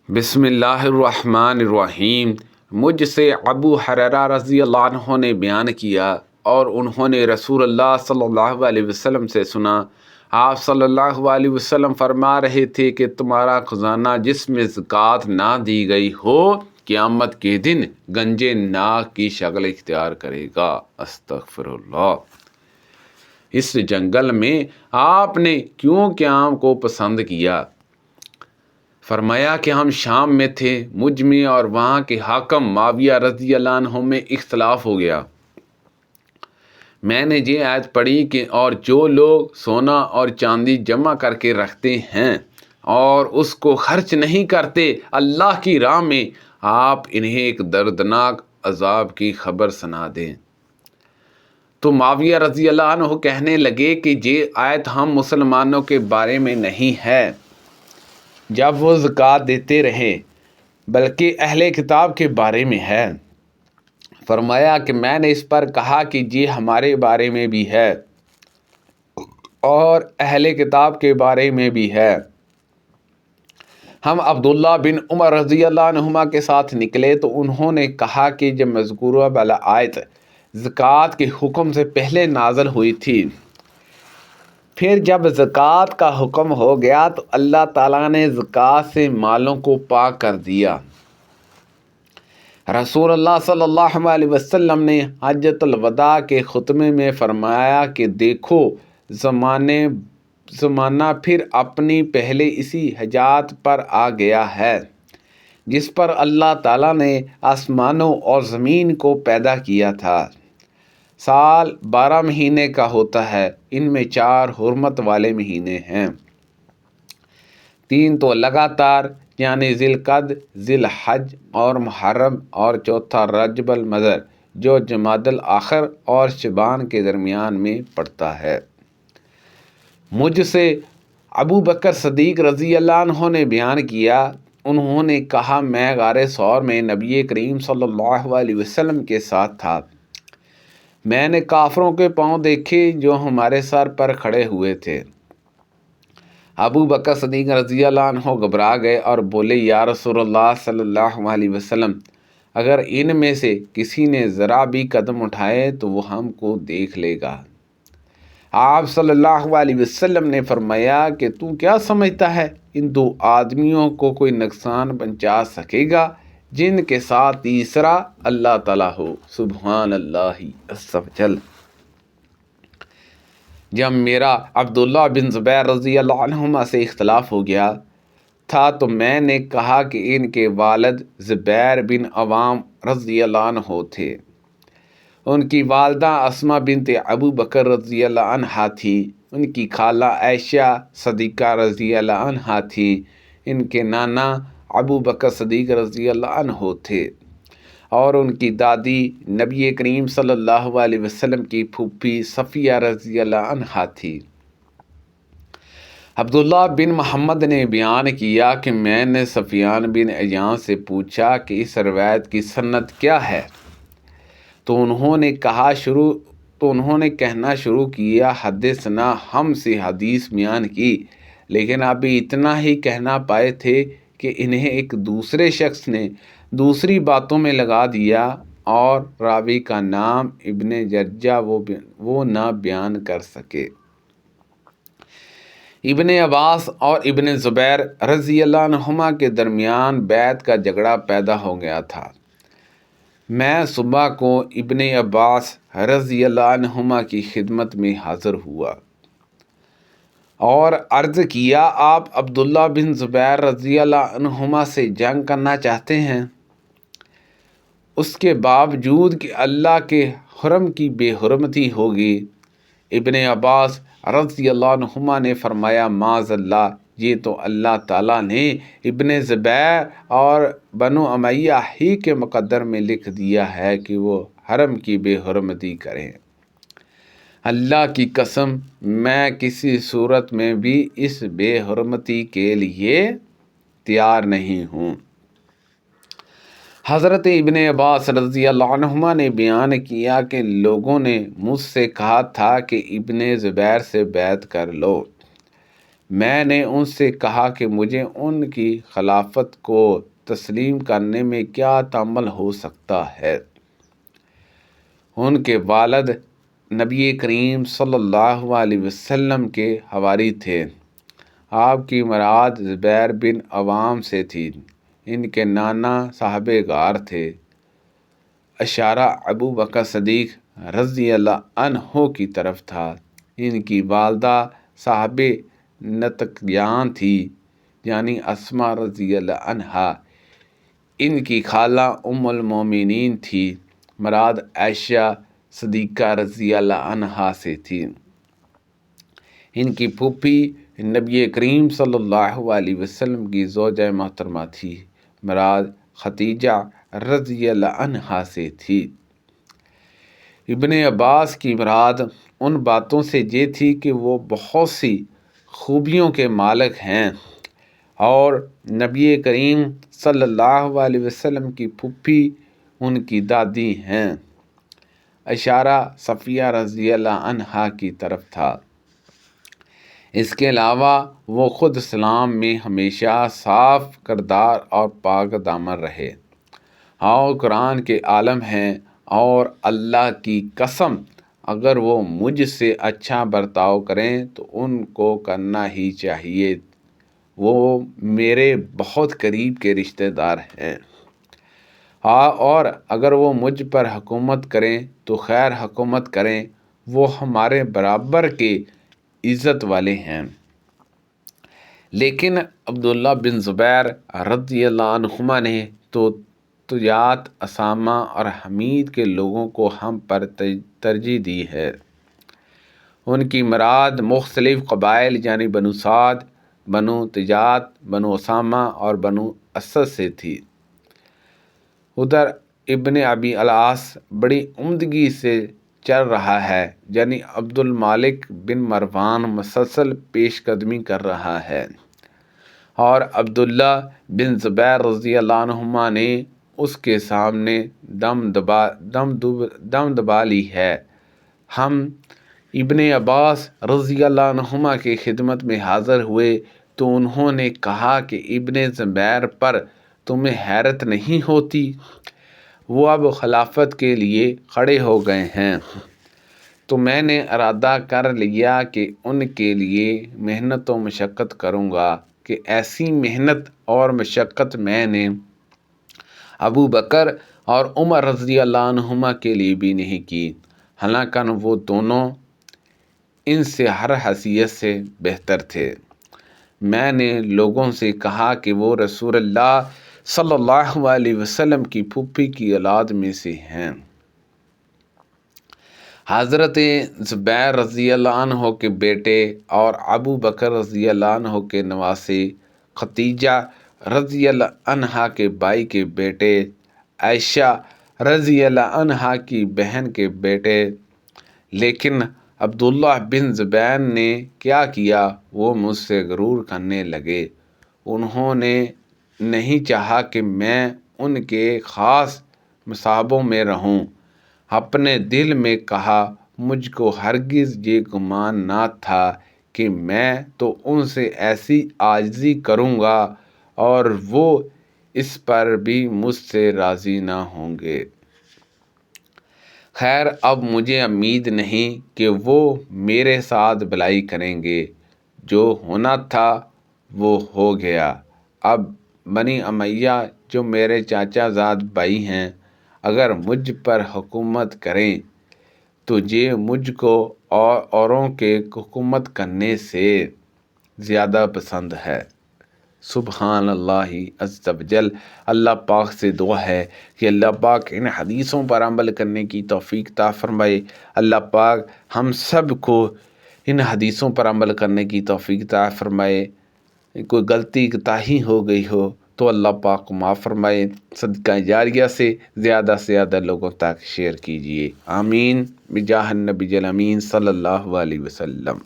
بسم اللہ الرحمن الرحیم۔ مجھ سے ابو ہریرہ رضی اللہ عنہ نے بیان کیا اور انہوں نے رسول اللہ صلی اللہ علیہ وسلم سے سنا، آپ صلی اللہ علیہ وسلم فرما رہے تھے کہ تمہارا خزانہ جس میں زکوٰۃ نہ دی گئی ہو قیامت کے دن گنجے ناک کی شکل اختیار کرے گا۔ استغفر اللہ۔ اس جنگل میں آپ نے کیوں قیام کو پسند کیا؟ فرمایا کہ ہم شام میں تھے، مجھ میں اور وہاں کے حاکم معاویہ رضی اللہ عنہ میں اختلاف ہو گیا۔ میں نے یہ آیت پڑھی کہ اور جو لوگ سونا اور چاندی جمع کر کے رکھتے ہیں اور اس کو خرچ نہیں کرتے اللہ کی راہ میں، آپ انہیں ایک دردناک عذاب کی خبر سنا دیں۔ تو معاویہ رضی اللہ عنہ کہنے لگے کہ یہ آیت ہم مسلمانوں کے بارے میں نہیں ہے جب وہ زکوٰۃ دیتے رہے، بلکہ اہل کتاب کے بارے میں ہے۔ فرمایا کہ میں نے اس پر کہا کہ یہ ہمارے بارے میں بھی ہے اور اہل کتاب کے بارے میں بھی ہے۔ ہم عبداللہ بن عمر رضی اللہ عنہما کے ساتھ نکلے تو انہوں نے کہا کہ جب مذکورہ والا آیت زکوٰۃ کے حکم سے پہلے نازل ہوئی تھی، پھر جب زکوٰۃ کا حکم ہو گیا تو اللہ تعالیٰ نے زکوٰۃ سے مالوں کو پاک کر دیا۔ رسول اللہ صلی اللہ علیہ وسلم نے حجۃ الوداع کے خطبے میں فرمایا کہ دیکھو زمانہ پھر اپنی پہلے اسی حجات پر آ گیا ہے جس پر اللہ تعالیٰ نے آسمانوں اور زمین کو پیدا کیا تھا۔ سال 12 مہینے کا ہوتا ہے، ان میں 4 حرمت والے مہینے ہیں، 3 تو لگاتار یعنی ذی القعدہ، ذی الحج اور محرم، اور چوتھا رجب المضر جو جمادی الاخر اور شعبان کے درمیان میں پڑتا ہے۔ مجھ سے ابو بکر صدیق رضی اللہ عنہ نے بیان کیا، انہوں نے کہا میں غار ثور میں نبی کریم صلی اللہ علیہ وسلم کے ساتھ تھا۔ میں نے کافروں کے پاؤں دیکھے جو ہمارے سر پر کھڑے ہوئے تھے۔ ابو بکر صدیق رضی اللہ عنہ گھبرا گئے اور بولے یا رسول اللہ صلی اللہ علیہ وسلم، اگر ان میں سے کسی نے ذرا بھی قدم اٹھائے تو وہ ہم کو دیکھ لے گا۔ آپ صلی اللہ علیہ وسلم نے فرمایا کہ تو کیا سمجھتا ہے ان 2 آدمیوں کو کوئی نقصان پہنچا سکے گا جن کے ساتھ تیسرا اللہ تعالیٰ ہو؟ سبحان اللہ عز و جل۔ جب میرا عبداللہ بن زبیر رضی اللہ عنہما سے اختلاف ہو گیا تھا تو میں نے کہا کہ ان کے والد زبیر بن عوام رضی اللہ عنہ تھے، ان کی والدہ اسماء بنت ابو بکر رضی اللہ عنہا تھی، ان کی خالہ عائشہ صدیقہ رضی اللہ عنہا تھی، ان کے نانا ابو بکر صدیق رضی اللہ عنہ تھے، اور ان کی دادی نبی کریم صلی اللہ علیہ وسلم کی پھوپھی صفیہ رضی اللہ عنہا تھی۔ عبداللہ بن محمد نے بیان کیا کہ میں نے سفیان بن عیان سے پوچھا کہ اس روایت کی سند کیا ہے، تو انہوں نے کہنا شروع کیا حدثنا، ہم سے حدیث بیان کی، لیکن ابھی اتنا ہی کہنا پائے تھے کہ انہیں ایک دوسرے شخص نے دوسری باتوں میں لگا دیا اور راوی کا نام ابن جرجہ وہ نہ بیان کر سکے۔ ابن عباس اور ابن زبیر رضی اللہ عنہما کے درمیان بیعت کا جھگڑا پیدا ہو گیا تھا۔ میں صبح کو ابن عباس رضی اللہ عنہما کی خدمت میں حاضر ہوا اور عرض کیا آپ عبداللہ بن زبیر رضی اللہ عنہما سے جنگ کرنا چاہتے ہیں، اس کے باوجود کہ اللہ کے حرم کی بے حرمتی ہوگی؟ ابن عباس رضی اللہ عنہما نے فرمایا معاذ اللہ، یہ تو اللہ تعالیٰ نے ابن زبیر اور بنو امیہ ہی کے مقدر میں لکھ دیا ہے کہ وہ حرم کی بے حرمتی کریں۔ اللہ کی قسم میں کسی صورت میں بھی اس بے حرمتی کے لیے تیار نہیں ہوں۔ حضرت ابن عباس رضی اللہ عنہما نے بیان کیا کہ لوگوں نے مجھ سے کہا تھا کہ ابن زبیر سے بیعت کر لو، میں نے ان سے کہا کہ مجھے ان کی خلافت کو تسلیم کرنے میں کیا تامل ہو سکتا ہے۔ ان کے والد نبی کریم صلی اللہ علیہ وسلم کے حواری تھے۔ آپ کی مراد زبیر بن عوام سے تھی۔ ان کے نانا صاحب غار تھے۔ اشارہ ابو بکر صدیق رضی اللہ عنہ کی طرف تھا۔ ان کی والدہ صاحب نطقیان تھی، یعنی اسماء رضی اللہ عنہا۔ ان کی خالہ ام المومنین تھی، مراد عائشہ صدیقہ رضی اللہ عنہا سے تھی۔ ان کی پھوپھی نبی کریم صلی اللہ علیہ وسلم کی زوجہ محترمہ تھی، مراد خدیجہ رضی اللہ عنہا سے تھی۔ ابن عباس کی مراد ان باتوں سے یہ تھی کہ وہ بہت سی خوبیوں کے مالک ہیں اور نبی کریم صلی اللہ علیہ وسلم کی پھوپھی ان کی دادی ہیں۔ اشارہ صفیہ رضی اللہ عنہا کی طرف تھا۔ اس کے علاوہ وہ خود اسلام میں ہمیشہ صاف کردار اور پاک دامن رہے اور قرآن کے عالم ہیں، اور اللہ کی قسم اگر وہ مجھ سے اچھا برتاؤ کریں تو ان کو کرنا ہی چاہیے، وہ میرے بہت قریب کے رشتہ دار ہیں، اور اگر وہ مجھ پر حکومت کریں تو خیر حکومت کریں، وہ ہمارے برابر کے عزت والے ہیں۔ لیکن عبداللہ بن زبیر رضی اللہ عنہما نے تو طیات، اسامہ اور حمید کے لوگوں کو ہم پر ترجیح دی ہے۔ ان کی مراد مختلف قبائل یعنی بنو سعد، بنو طیات، بنو اسامہ اور بنو اسد سے تھی۔ ادھر ابن ابی العاص بڑی عمدگی سے چل رہا ہے، یعنی عبد المالک بن مروان مسلسل پیش قدمی کر رہا ہے، اور عبداللہ بن زبیر رضی اللہ عنہما نے اس کے سامنے دم دبا لی ہے۔ ہم ابن عباس رضی اللہ عنہما کی خدمت میں حاضر ہوئے تو انہوں نے کہا کہ ابن زبیر پر تمہیں حیرت نہیں ہوتی؟ وہ اب خلافت کے لیے کھڑے ہو گئے ہیں۔ تو میں نے ارادہ کر لیا کہ ان کے لیے محنت و مشقت کروں گا کہ ایسی محنت اور مشقت میں نے ابو بکر اور عمر رضی اللہ عنہما کے لیے بھی نہیں کی، حالانکہ وہ دونوں ان سے ہر حیثیت سے بہتر تھے۔ میں نے لوگوں سے کہا کہ وہ رسول اللہ صلی اللہ علیہ وسلم کی پھوپھی کی اولاد میں سے ہیں۔ حضرت زبیر رضی اللہ عنہ کے بیٹے اور ابو بکر رضی اللہ عنہ کے نواسے، خدیجہ رضی اللہ عنہا کے بھائی کے بیٹے، عائشہ رضی اللہ عنہا کی بہن کے بیٹے۔ لیکن عبداللہ بن زبیر نے کیا کیا؟ وہ مجھ سے غرور کرنے لگے۔ انہوں نے نہیں چاہا کہ میں ان کے خاص مصابوں میں رہوں۔ اپنے دل میں کہا، مجھ کو ہرگز یہ گمان نہ تھا کہ میں تو ان سے ایسی عاجزی کروں گا اور وہ اس پر بھی مجھ سے راضی نہ ہوں گے۔ خیر، اب مجھے امید نہیں کہ وہ میرے ساتھ بھلائی کریں گے۔ جو ہونا تھا وہ ہو گیا۔ اب بنی امیہ جو میرے چاچا زاد بھائی ہیں، اگر مجھ پر حکومت کریں تو یہ مجھ کو اوروں کے حکومت کرنے سے زیادہ پسند ہے۔ سبحان اللہ عز و جل۔ اللہ پاک سے دعا ہے کہ اللہ پاک ان حدیثوں پر عمل کرنے کی توفیق عطا فرمائے۔ اللہ پاک ہم سب کو ان حدیثوں پر عمل کرنے کی توفیق عطا فرمائے۔ کوئی غلطی کوتاہی ہو گئی ہو تو اللہ پاک کو معاف فرمائے۔ صدقہ جاریہ سے زیادہ لوگوں تک شیئر کیجیے۔ آمین بجاہ النبی الامین صلی اللہ علیہ وسلم۔